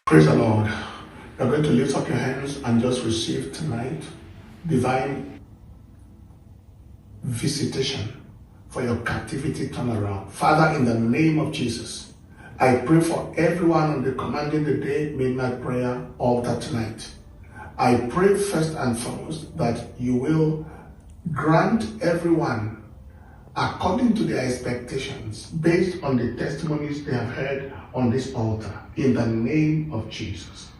Praise the Lord. You're going to lift up your hands and just receive tonight divine visitation for your captivity turnaround. Father, in the name of Jesus, I pray for everyone on the Commanding the Day Midnight Prayer altar tonight. I pray first and foremost that you will grant everyone according to their expectations, based on the testimonies they have heard on this altar, in the name of Jesus.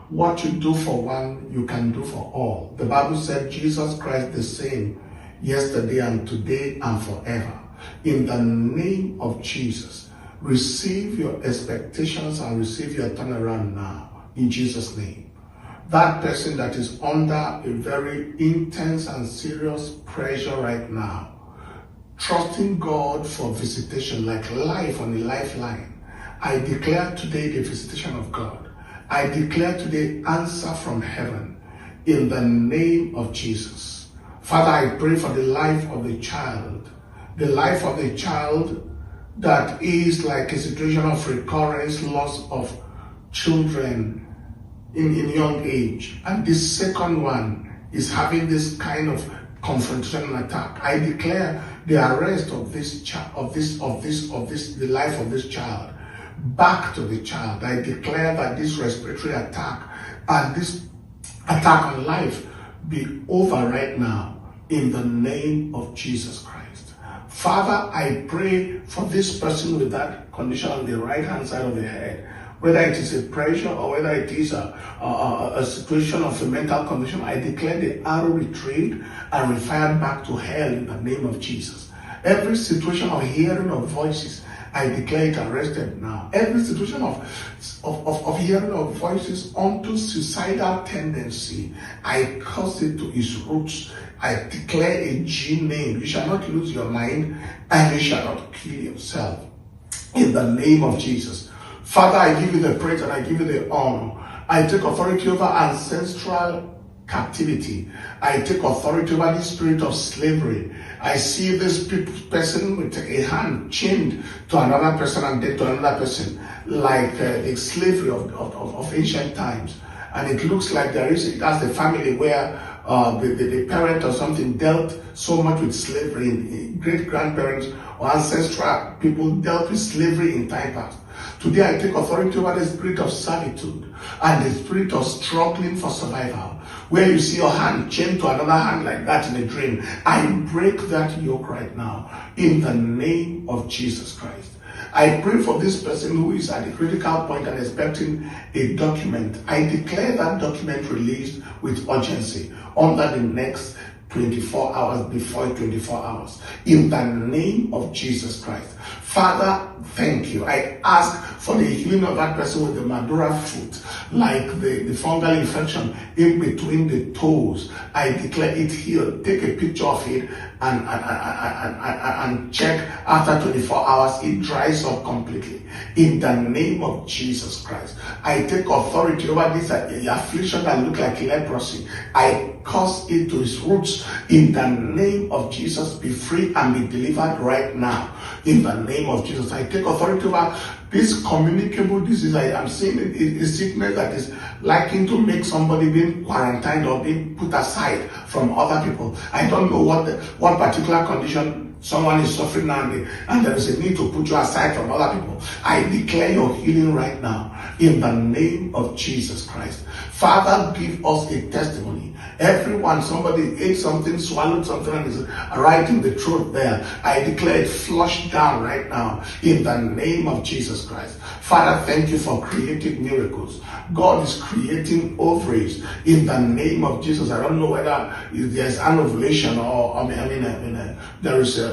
What you do for one, you can do for all. The Bible said Jesus Christ the same yesterday and today and forever. In the name of Jesus, receive your expectations and receive your turnaround now, in Jesus' name. That person that is under a very intense and serious pressure right now, trusting God for visitation like life on a lifeline, I declare today the visitation of God. I declare today answer from heaven in the name of Jesus. Father, I pray for the life of the child that is like a situation of recurrence, loss of children in young age. And this second one is having this kind of confrontational attack. I declare the arrest of the life of this child back to the child. I declare that this respiratory attack and this attack on life be over right now in the name of Jesus Christ. Father, I pray for this person with that condition on the right hand side of the head, whether it is a pressure or whether it is a situation of a mental condition. I declare the arrow retrieved and refired back to hell in the name of Jesus. Every situation of hearing of voices, I declare it arrested now. Every situation of hearing of voices unto suicidal tendency, I cause it to its roots. I declare a G name. You shall not lose your mind and you shall not kill yourself. In the name of Jesus. Father, I give you the praise and I give you the honor. I take authority over ancestral captivity. I take authority over the spirit of slavery. I see this person with a hand chained to another person and then to another person, like the slavery of ancient times. And it looks like that's the family where the parent or something dealt so much with slavery. Great-grandparents or ancestral people dealt with slavery in time past. Today I take authority over the spirit of servitude and the spirit of struggling for survival. Where you see your hand chained to another hand like that in a dream, I break that yoke right now in the name of Jesus Christ. I pray for this person who is at a critical point and expecting a document. I declare that document released with urgency under the next 24 hours, before 24 hours, in the name of Jesus Christ. Father, thank you. I ask for the healing of that person with the Madura foot, like the fungal infection in between the toes. I declare it healed. Take a picture of it and check after 24 hours. It dries up completely. In the name of Jesus Christ, I take authority over this affliction that looks like leprosy. I cause it to its roots. In the name of Jesus, be free and be delivered right now. In the name of Jesus, I take authority over this communicable disease. I am seeing a sickness that is liking to make somebody being quarantined or being put aside from other people. I don't know what particular condition someone is suffering now, and there is a need to put you aside from other people. I declare your healing right now in the name of Jesus Christ. Father, give us a testimony. Everyone, somebody ate something, swallowed something, and is right in the throat there. I declare it flushed down right now in the name of Jesus Christ. Father, thank you for creative miracles. God is creating ovaries in the name of Jesus. I don't know whether there's an ovulation or there is the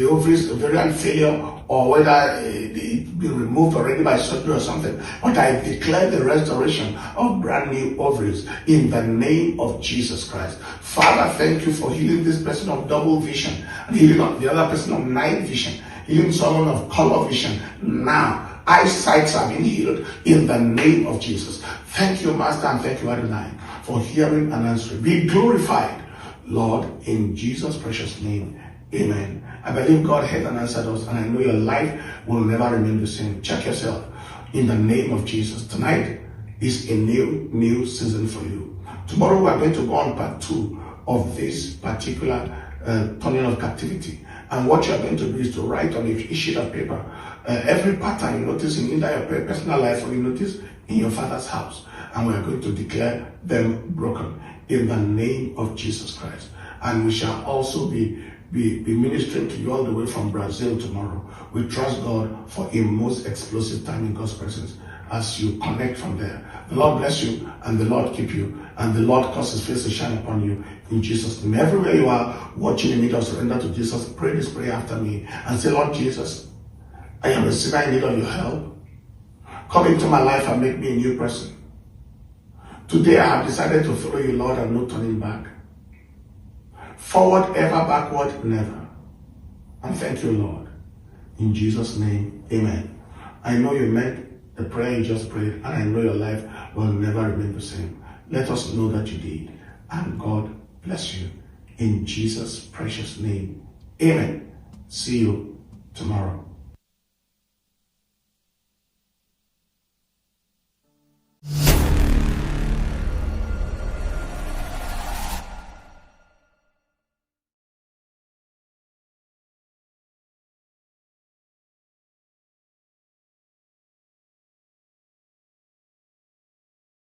ovaries, ovarian failure, or whether it's been removed already by surgery or something. But I declare the restoration of brand new ovaries in the name of Jesus Christ. Father, thank you for healing this person of double vision and healing the other person of night vision, healing someone of color vision. Now, eyesights are being healed in the name of Jesus. Thank you, Master, and thank you, Adonai, for hearing and answering. Be glorified, Lord, in Jesus' precious name. Amen. I believe God heard and answered us, and I know your life will never remain the same. Check yourself. in the name of Jesus. Tonight is a new season for you. Tomorrow we are going to go on part 2 of this particular turning of captivity. And what you are going to do is to write on a sheet of paper every pattern you notice in either your personal life or you notice in your father's house. And we are going to declare them broken in the name of Jesus Christ. And we shall also be ministering to you all the way from Brazil tomorrow. We trust God for a most explosive time in God's presence as you connect from there. The Lord bless you, and the Lord keep you, and the Lord cause his face to shine upon you in Jesus' name. Everywhere you are watching in need of surrender to Jesus, pray this prayer after me and say, Lord Jesus, I am a sinner in need of your help. Come into my life and make me a new person. Today I have decided to follow you, Lord, and no turning back. Forward ever, backward never. And thank you, Lord. In Jesus' name, amen. I know you meant the prayer you just prayed, and I know your life will never remain the same. Let us know that you did. And God bless you. In Jesus' precious name, amen. See you tomorrow.